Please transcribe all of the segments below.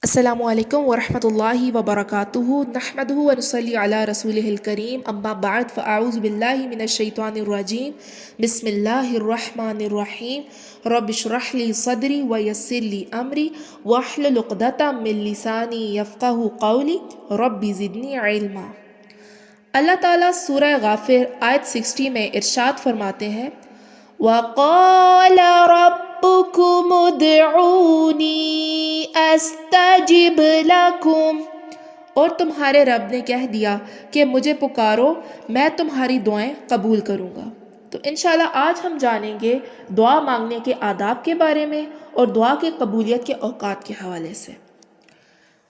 السلام علیکم ورحمۃ اللہ وبرکاتہ نحمدہ ونصلی علی رسولہ الکریم اما بعد فاعوذ باللہ من الشیطان الرجیم بسم اللہ الرحمن الرحیم رب اشرح لی صدری ویسر لی امری واحلل عقدۃ من لسانی یفقہوا قولی رب زدنی علما۔ اللہ تعالیٰ سورہ غافر آیت 60 میں ارشاد فرماتے ہیں وَقَالَ رَبُّكُمُ ادْعُونِي أَسْتَجِبْ لَكُمْ، اور تمہارے رب نے کہہ دیا کہ مجھے پکارو میں تمہاری دعائیں قبول کروں گا۔ تو انشاءاللہ آج ہم جانیں گے دعا مانگنے کے آداب کے بارے میں اور دعا کی قبولیت کے اوقات کے حوالے سے۔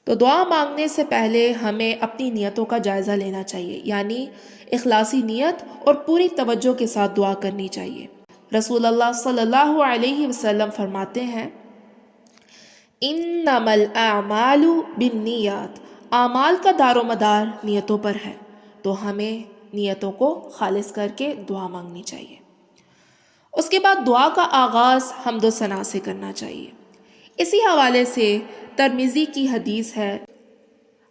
تو دعا مانگنے سے پہلے ہمیں اپنی نیتوں کا جائزہ لینا چاہیے، یعنی اخلاصی نیت اور پوری توجہ کے ساتھ دعا کرنی چاہیے۔ رسول اللہ صلی اللہ علیہ وسلم فرماتے ہیں انما الاعمال بالنیات، اعمال کا دار و مدار نیتوں پر ہے، تو ہمیں نیتوں کو خالص کر کے دعا مانگنی چاہیے۔ اس کے بعد دعا کا آغاز حمد و ثنا سے کرنا چاہیے۔ اسی حوالے سے ترمذی کی حدیث ہے،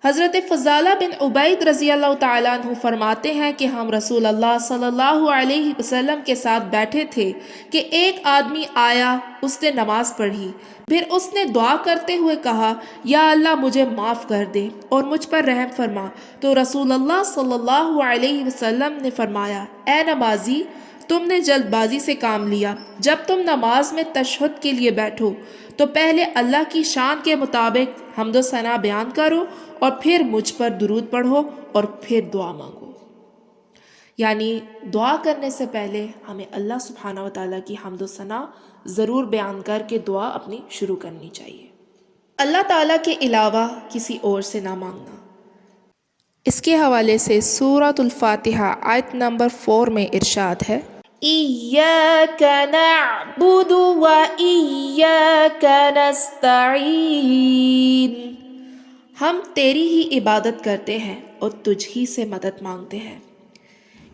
حضرت فضالہ بن عبید رضی اللہ تعالیٰ عنہ فرماتے ہیں کہ ہم رسول اللہ صلی اللہ علیہ وسلم کے ساتھ بیٹھے تھے کہ ایک آدمی آیا، اس نے نماز پڑھی، پھر اس نے دعا کرتے ہوئے کہا یا اللہ مجھے معاف کر دے اور مجھ پر رحم فرما۔ تو رسول اللہ صلی اللہ علیہ وسلم نے فرمایا اے نمازی، تم نے جلد بازی سے کام لیا، جب تم نماز میں تشہد کے لیے بیٹھو تو پہلے اللہ کی شان کے مطابق حمد و ثنا بیان کرو اور پھر مجھ پر درود پڑھو اور پھر دعا مانگو۔ یعنی دعا کرنے سے پہلے ہمیں اللہ سبحانہ و تعالیٰ کی حمد و ثنا ضرور بیان کر کے دعا اپنی شروع کرنی چاہیے۔ اللہ تعالیٰ کے علاوہ کسی اور سے نہ مانگنا۔ اس کے حوالے سے سورۃ الفاتحہ آیت نمبر 4 میں ارشاد ہے إِيَّاكَ نَعْبُدُ وَإِيَّاكَ نَسْتَعِينُ، ہم تیری ہی عبادت کرتے ہیں اور تجھ ہی سے مدد مانگتے ہیں۔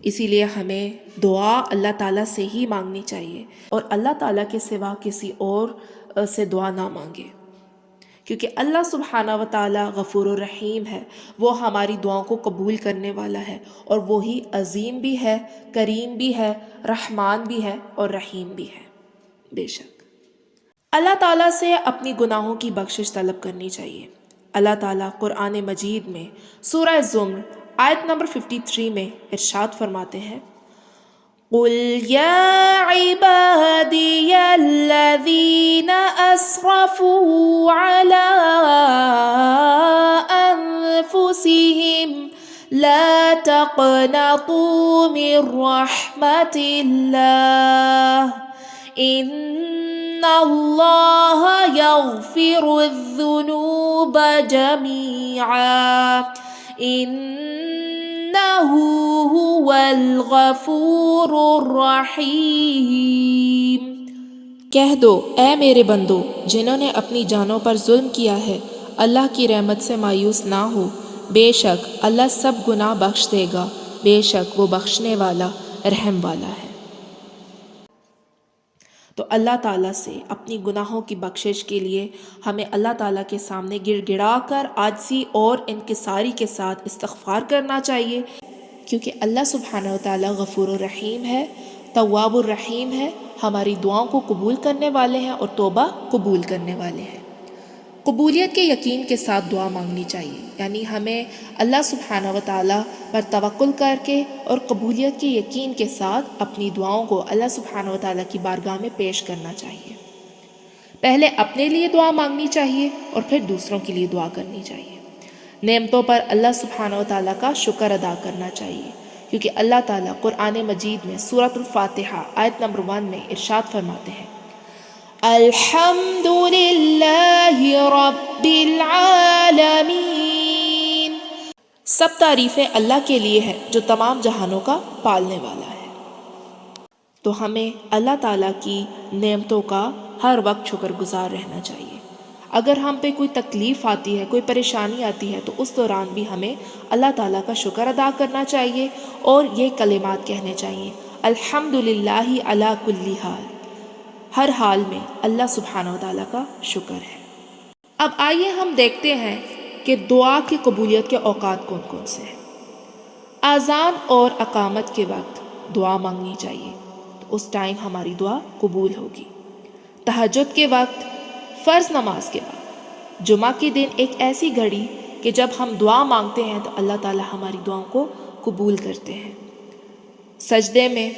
اسی لیے ہمیں دعا اللہ تعالیٰ سے ہی مانگنی چاہیے اور اللہ تعالیٰ کے سوا کسی اور سے دعا نہ مانگے، کیونکہ اللہ سبحانہ و تعالیٰ غفور الرحیم ہے، وہ ہماری دعاؤں کو قبول کرنے والا ہے اور وہی عظیم بھی ہے، کریم بھی ہے، رحمان بھی ہے اور رحیم بھی ہے۔ بے شک اللہ تعالیٰ سے اپنی گناہوں کی بخشش طلب کرنی چاہیے۔ اللہ تعالیٰ قرآن مجید میں سورہ زمر آیت نمبر 53 میں ارشاد فرماتے ہیں قُلْ يَا عِبَادِيَ الَّذِينَ أَسْرَفُوا عَلَىٰ أَنفُسِهِمْ لَا تَقْنَطُوا مِن رَّحْمَةِ اللَّهِ إِنَّ اللَّهَ يَغْفِرُ الذُّنُوبَ جَمِيعًا إِنَّهُ هُوَ الْغَفُورُ الرَّحِيمُ۔ کہہ دو اے میرے بندو جنہوں نے اپنی جانوں پر ظلم کیا ہے، اللہ کی رحمت سے مایوس نہ ہو، بے شک اللہ سب گناہ بخش دے گا، بے شک وہ بخشنے والا رحم والا ہے۔ تو اللہ تعالیٰ سے اپنی گناہوں کی بخشش کے لیے ہمیں اللہ تعالیٰ کے سامنے گڑ گڑا کر عاجزی اور انکساری کے ساتھ استغفار کرنا چاہیے، کیونکہ اللہ سبحانہ و تعالیٰ غفور الرحیم ہے، تواب الرحیم ہے، ہماری دعاؤں کو قبول کرنے والے ہیں اور توبہ قبول کرنے والے ہیں۔ قبولیت کے یقین کے ساتھ دعا مانگنی چاہیے، یعنی ہمیں اللہ سبحانہ و تعالیٰ پر توکل کر کے اور قبولیت کے یقین کے ساتھ اپنی دعاؤں کو اللہ سبحانہ و تعالیٰ کی بارگاہ میں پیش کرنا چاہیے۔ پہلے اپنے لیے دعا مانگنی چاہیے اور پھر دوسروں کے لیے دعا کرنی چاہیے۔ نعمتوں پر اللہ سبحانہ و تعالیٰ کا شکر ادا کرنا چاہیے، کیونکہ اللہ تعالیٰ قرآن مجید میں سورۃ الفاتحہ آیت نمبر 1 میں ارشاد فرماتے ہیں الحمد للہ رب العالمین، سب تعریفیں اللہ کے لیے ہیں جو تمام جہانوں کا پالنے والا ہے۔ تو ہمیں اللہ تعالیٰ کی نعمتوں کا ہر وقت شکر گزار رہنا چاہیے۔ اگر ہم پہ کوئی تکلیف آتی ہے، کوئی پریشانی آتی ہے، تو اس دوران بھی ہمیں اللہ تعالیٰ کا شکر ادا کرنا چاہیے اور یہ کلمات کہنے چاہیے الحمد للہ علی کل حال، ہر حال میں اللہ سبحانہ و تعالیٰ کا شکر ہے۔ اب آئیے ہم دیکھتے ہیں کہ دعا کی قبولیت کے اوقات کون کون سے ہیں۔ اذان اور اقامت کے وقت دعا مانگنی چاہیے، تو اس ٹائم ہماری دعا قبول ہوگی۔ تہجد کے وقت، فرض نماز کے وقت، جمعہ کے دن ایک ایسی گھڑی کہ جب ہم دعا مانگتے ہیں تو اللہ تعالی ہماری دعاؤں کو قبول کرتے ہیں۔ سجدے میں،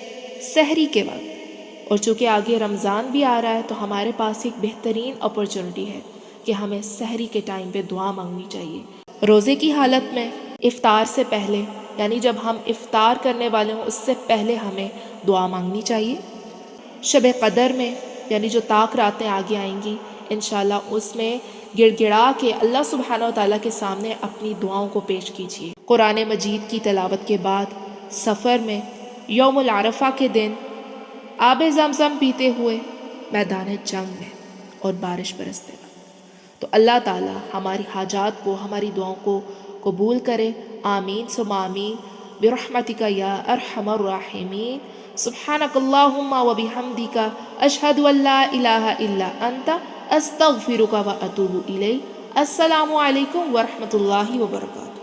سحری کے وقت، اور چونکہ آگے رمضان بھی آ رہا ہے تو ہمارے پاس ایک بہترین اپرچونٹی ہے کہ ہمیں سحری کے ٹائم پہ دعا مانگنی چاہیے۔ روزے کی حالت میں افطار سے پہلے، یعنی جب ہم افطار کرنے والے ہوں اس سے پہلے ہمیں دعا مانگنی چاہیے۔ شب قدر میں، یعنی جو طاق راتیں آگے آئیں گی انشاءاللہ، اس میں گڑ گڑا کے اللہ سبحانہ و تعالیٰ کے سامنے اپنی دعاؤں کو پیش کیجیے۔ قرآن مجید کی تلاوت کے بعد سفر میں، یوم العرفہ کے دن آب زمزم پیتے ہوئے میدان جنگ میں، اور بارش برستے وقت۔ تو اللہ تعالیٰ ہماری حاجات کو، ہماری دعاؤں کو قبول کرے۔ آمین ثم آمین برحمتک یا ارحم الراحمین۔ سبحانک اللہم و بحمدک، اشہد ان لا الہ الا انت، استغفرک و اتوب الیک۔ السلام علیکم ورحمۃ اللہ وبرکاتہ۔